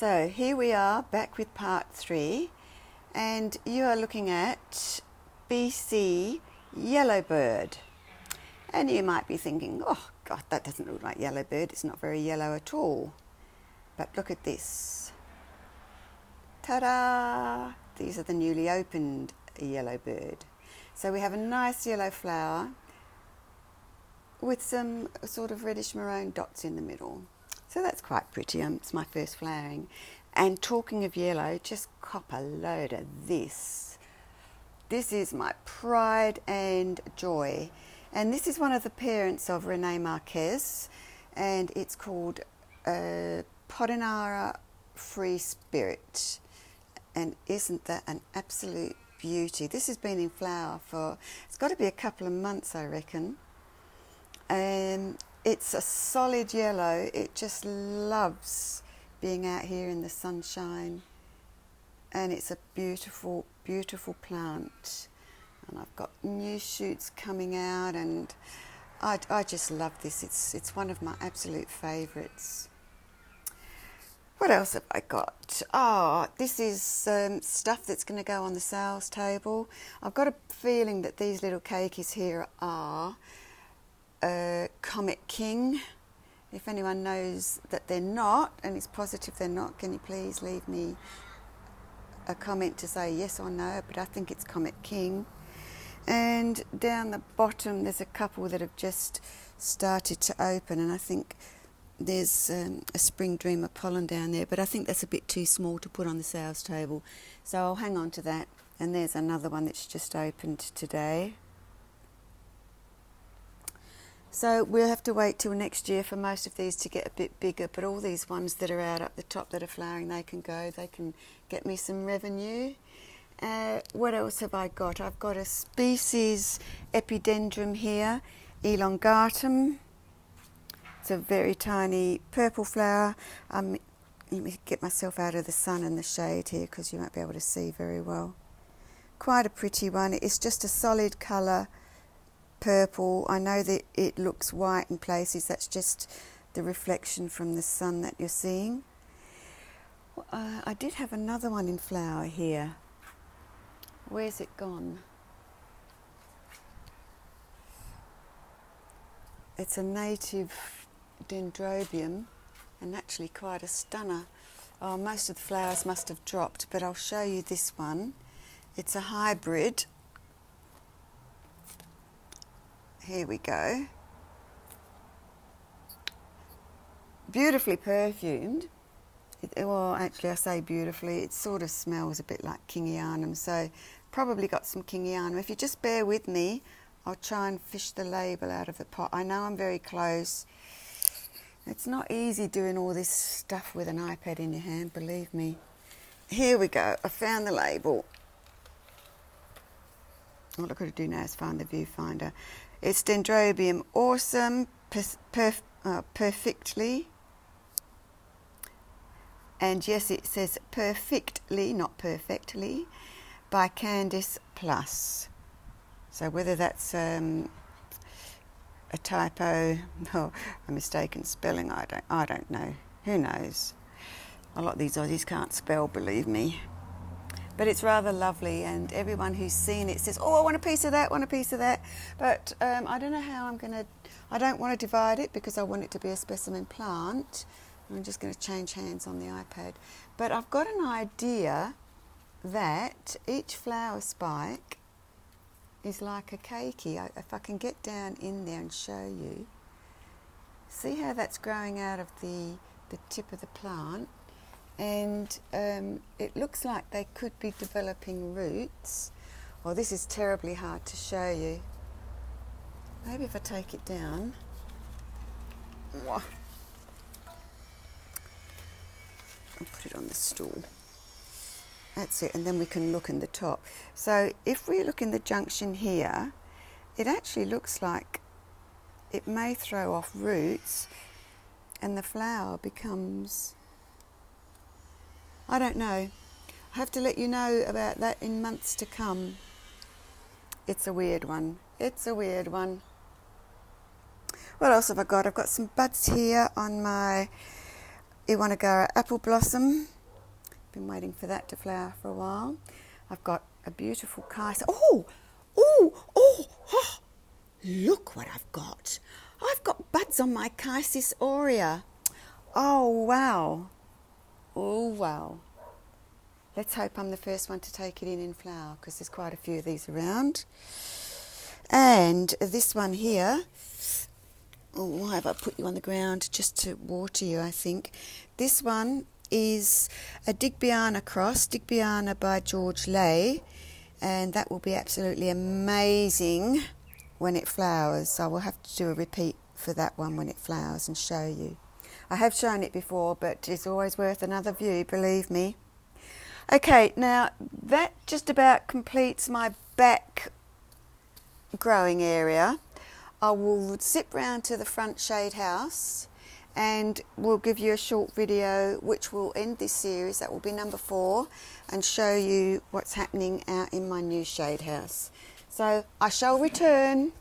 So here we are back with part 3, and you are looking at BC Yellowbird. And you might be thinking, oh God, that doesn't look like Yellowbird, it's not very yellow at all. But look at this. Ta-da! These are the newly opened Yellowbird. So we have a nice yellow flower with some sort of reddish maroon dots in the middle. So that's quite pretty. It's my first flowering. And talking of yellow, just cop a load of this. This is my pride and joy. And this is one of the parents of Rene Marquez, and it's called Podinara Free Spirit. And isn't that an absolute beauty? This has been in flower for, it's got to be a couple of months, I reckon. It's a solid yellow. It just loves being out here in the sunshine, and it's a beautiful, beautiful plant. And I've got new shoots coming out, and I just love this. It's one of my absolute favourites. What else have I got? This is stuff that's going to go on the sales table. I've got a feeling that these little cakeys here are Comet King. If anyone knows that they're not, and is positive they're not, can you please leave me a comment to say yes or no? But I think it's Comet King. And down the bottom there's a couple that have just started to open, and I think there's a Spring Dreamer pollen down there, but I think that's a bit too small to put on the sales table, so I'll hang on to that. And there's another one that's just opened today. So we'll have to wait till next year for most of these to get a bit bigger, but all these ones that are out up the top that are flowering, they can go, they can get me some revenue. What else have I got? I've got a species epidendrum here, elongatum. It's a very tiny purple flower. Let me get myself out of the sun and the shade here because you won't be able to see very well. Quite a pretty one. It's just a solid colour purple. I know that it looks white in places. That's just the reflection from the sun that you're seeing. I did have another one in flower here. Where's it gone? It's a native dendrobium, and actually quite a stunner. Most of the flowers must have dropped, but I'll show you this one. It's a hybrid. Here we go. Beautifully perfumed. Well, actually I say beautifully, it sort of smells a bit like Kingianum, so probably got some Kingianum. If you just bear with me, I'll try and fish the label out of the pot. I know I'm very close. It's not easy doing all this stuff with an iPad in your hand, believe me. Here we go, I found the label. All I've got to do now is find the viewfinder. It's Dendrobium awesome, perfectly. And yes, it says perfectly, not perfectly, by Candice Plus. So whether that's a typo or a mistaken spelling, I don't know. Who knows? A lot of these Aussies can't spell, believe me. But it's rather lovely, and everyone who's seen it says, oh, I want a piece of that, want a piece of that. But I don't know how I don't want to divide it because I want it to be a specimen plant. I'm just going to change hands on the iPad. But I've got an idea that each flower spike is like a keiki. If I can get down in there and show you. See how that's growing out of the tip of the plant? And it looks like they could be developing roots. Well, this is terribly hard to show you. Maybe if I take it down. I'll put it on the stool. That's it, and then we can look in the top. So if we look in the junction here, it actually looks like it may throw off roots and the flower becomes, I don't know. I have to let you know about that in months to come. It's a weird one. It's a weird one. What else have I got? I've got some buds here on my Iwanagara apple blossom. Been waiting for that to flower for a while. I've got a beautiful chisis. Look what I've got. I've got buds on my chisis aurea. Oh, wow. Oh, wow. Let's hope I'm the first one to take it in flower, because there's quite a few of these around. And this one here, oh, why have I put you on the ground? Just to water you, I think. This one is a Digbyana cross, Digbyana by George Lay, and that will be absolutely amazing when it flowers. I will have to do a repeat for that one when it flowers and show you. I have shown it before, but it's always worth another view, believe me. Okay, now that just about completes my back growing area. I will zip round to the front shade house and we'll give you a short video which will end this series. That will be number 4, and show you what's happening out in my new shade house. So I shall return.